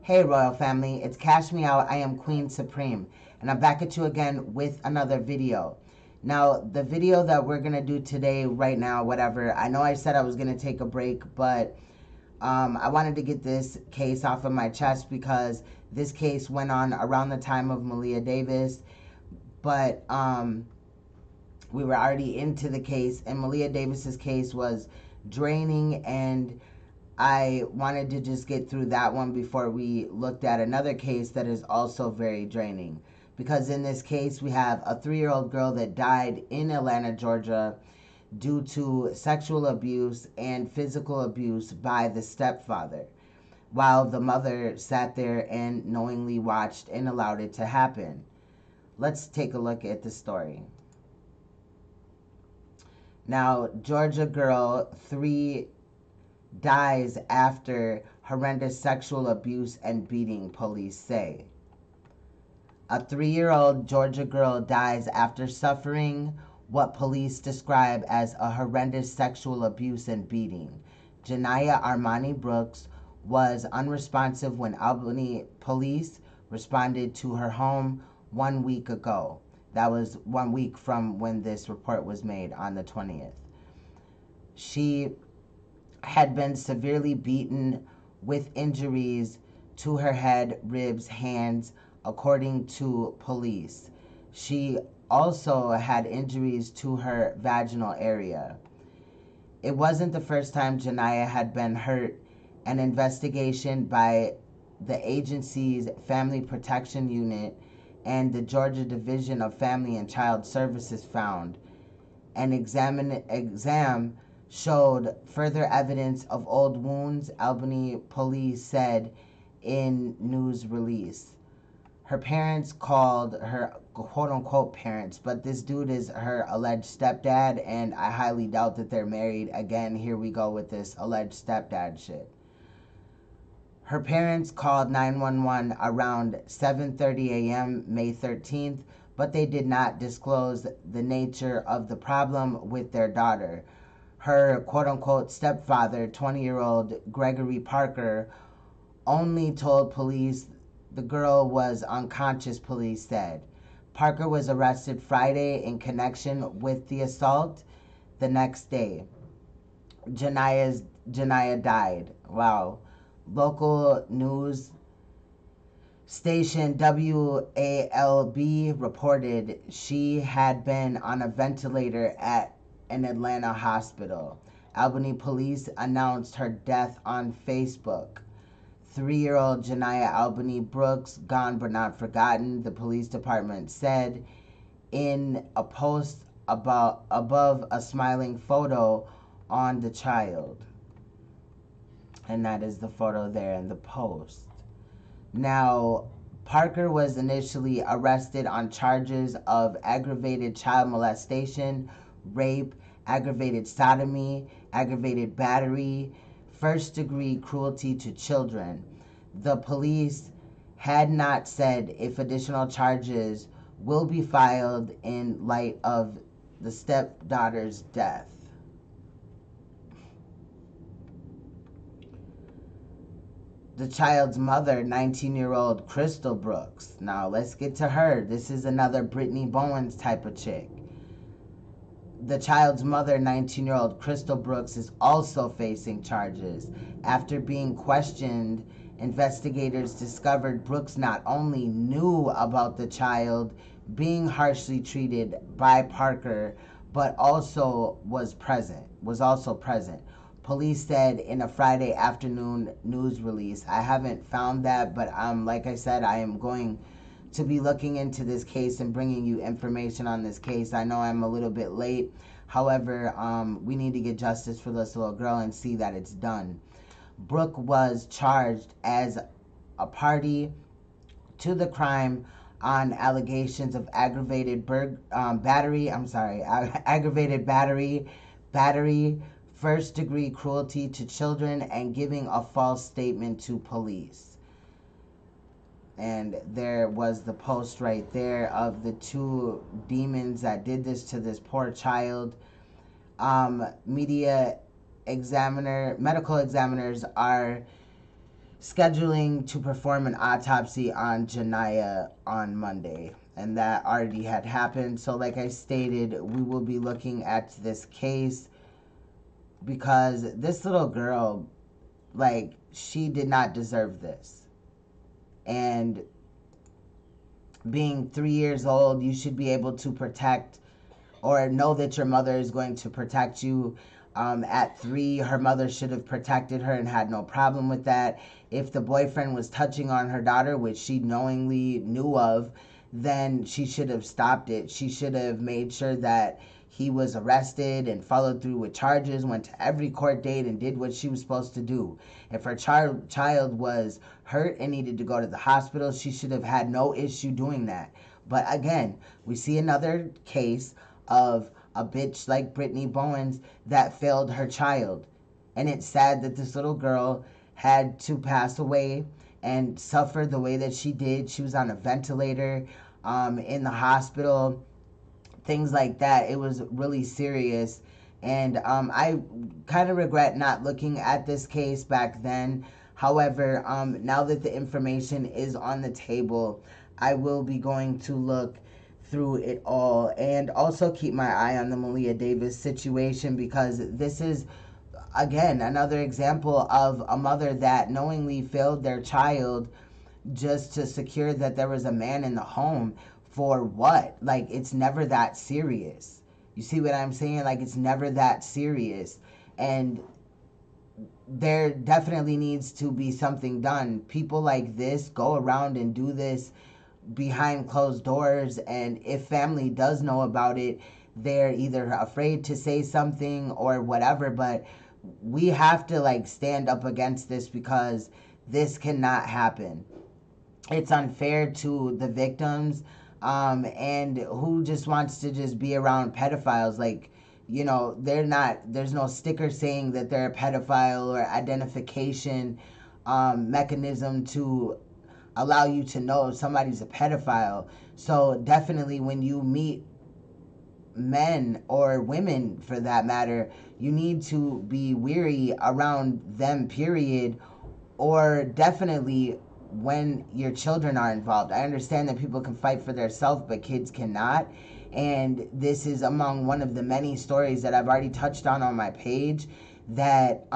Hey Royal Family, it's Cash Me Out. I am Queen Supreme, and I'm back at you again with another video. Now, the video that we're going to do today, right now, whatever, I know I said I was going to take a break, but I wanted to get this case off of my chest because this case went on around the time of Janiyah Davis, but we were already into the case, and Janiyah Davis's case was draining, and I wanted to just get through that one before we looked at another case that is also very draining. Because in this case, we have a 3-year-old girl that died in Atlanta, Georgia, due to sexual abuse and physical abuse by the stepfather, while the mother sat there and knowingly watched and allowed it to happen. Let's take a look at the story. Now, Georgia girl 3 dies after horrendous sexual abuse and beating, police say. A 3-year-old Georgia girl dies after suffering what police describe as a horrendous sexual abuse and beating. Janiyah Armani Brooks was unresponsive when Albany police responded to her home 1 week ago. That was 1 week from when this report was made on the 20th. She had been severely beaten with injuries to her head, ribs, hands, according to police. She also had injuries to her vaginal area. It wasn't the first time Janiyah had been hurt. An investigation by the agency's Family Protection Unit and the Georgia Division of Family and Child Services found an exam showed further evidence of old wounds, Albany police said in news release. Her parents called her quote-unquote parents, but this dude is her alleged stepdad, and I highly doubt that they're married. Again, here we go with this alleged stepdad shit. Her parents called 911 around 7:30 a.m. May 13th, but they did not disclose the nature of the problem with their daughter. Her quote-unquote stepfather, 20-year-old Gregory Parker, only told police the girl was unconscious, police said. Parker was arrested Friday in connection with the assault. The next day, Janiyah died. Wow. Local news station WALB reported she had been on a ventilator at an Atlanta hospital. Albany police announced her death on Facebook. 3-year-old Janiyah Albany Brooks, gone but not forgotten, the police department said in a post above a smiling photo on the child. And that is the photo there in the post. Now, Parker was initially arrested on charges of aggravated child molestation, rape, aggravated sodomy, aggravated battery, first-degree cruelty to children. The police had not said if additional charges will be filed in light of the stepdaughter's death. The child's mother, 19-year-old Crystal Brooks. Now, let's get to her. This is another Brittany Bowens type of chick. The child's mother, 19-year-old Crystal Brooks, is also facing charges. After being questioned, investigators discovered Brooks not only knew about the child being harshly treated by Parker, but also was also present. Police said in a Friday afternoon news release. I haven't found that, but like I said, I am going to be looking into this case and bringing you information on this case. I know I'm a little bit late. However, we need to get justice for this little girl and see that it's done. Brooke was charged as a party to the crime on allegations of aggravated battery, first-degree cruelty to children, and giving a false statement to police. And there was the post right there of the 2 demons that did this to this poor child. Medical examiners are scheduling to perform an autopsy on Janiyah on Monday. And that already had happened. So, like I stated, we will be looking at this case because this little girl, like, she did not deserve this. And being 3 years old, you should be able to protect or know that your mother is going to protect you. At 3, her mother should have protected her and had no problem with that. If the boyfriend was touching on her daughter, which she knowingly knew of, then she should have stopped it. She should have made sure that he was arrested and followed through with charges, went to every court date and did what she was supposed to do. If her child was hurt and needed to go to the hospital, she should have had no issue doing that. But again, we see another case of a bitch like Brittany Bowens that failed her child. And it's sad that this little girl had to pass away and suffer the way that she did. She was on a ventilator in the hospital, things like that. It was really serious. And I kind of regret not looking at this case back then. However, now that the information is on the table, I will be going to look through it all and also keep my eye on the Malia Davis situation, because this is again another example of a mother that knowingly failed their child just to secure that there was a man in the home. For what? Like, it's never that serious. You see what I'm saying? Like, it's never that serious. And there definitely needs to be something done. People like this go around and do this behind closed doors, and if family does know about it, they're either afraid to say something or whatever. But we have to like stand up against this, because this cannot happen. It's unfair to the victims, and who just wants to just be around pedophiles. Like, you know, there's no sticker saying that they're a pedophile or identification mechanism to allow you to know if somebody's a pedophile. So definitely when you meet men or women for that matter, you need to be weary around them, period. Or definitely when your children are involved. I understand that people can fight for themselves, but kids cannot. And this is among one of the many stories that I've already touched on my page, that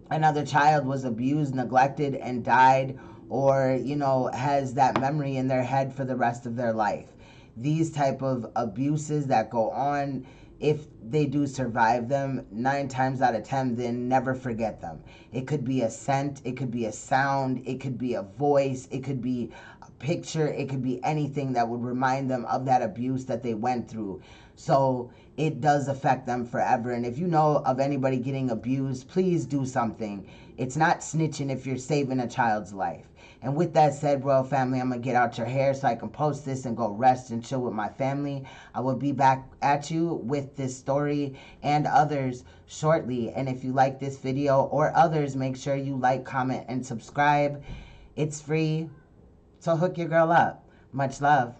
another child was abused, neglected, and died, or, you know, has that memory in their head for the rest of their life. These type of abuses that go on, if they do survive them, 9 times out of 10, they never forget them. It could be a scent, it could be a sound, it could be a voice, it could be a picture, it could be anything that would remind them of that abuse that they went through. So it does affect them forever. And if you know of anybody getting abused, please do something. It's not snitching if you're saving a child's life. And with that said, royal family, I'm going to get out your hair so I can post this and go rest and chill with my family. I will be back at you with this story and others shortly. And if you like this video or others, make sure you like, comment, and subscribe. It's free, so hook your girl up. Much love.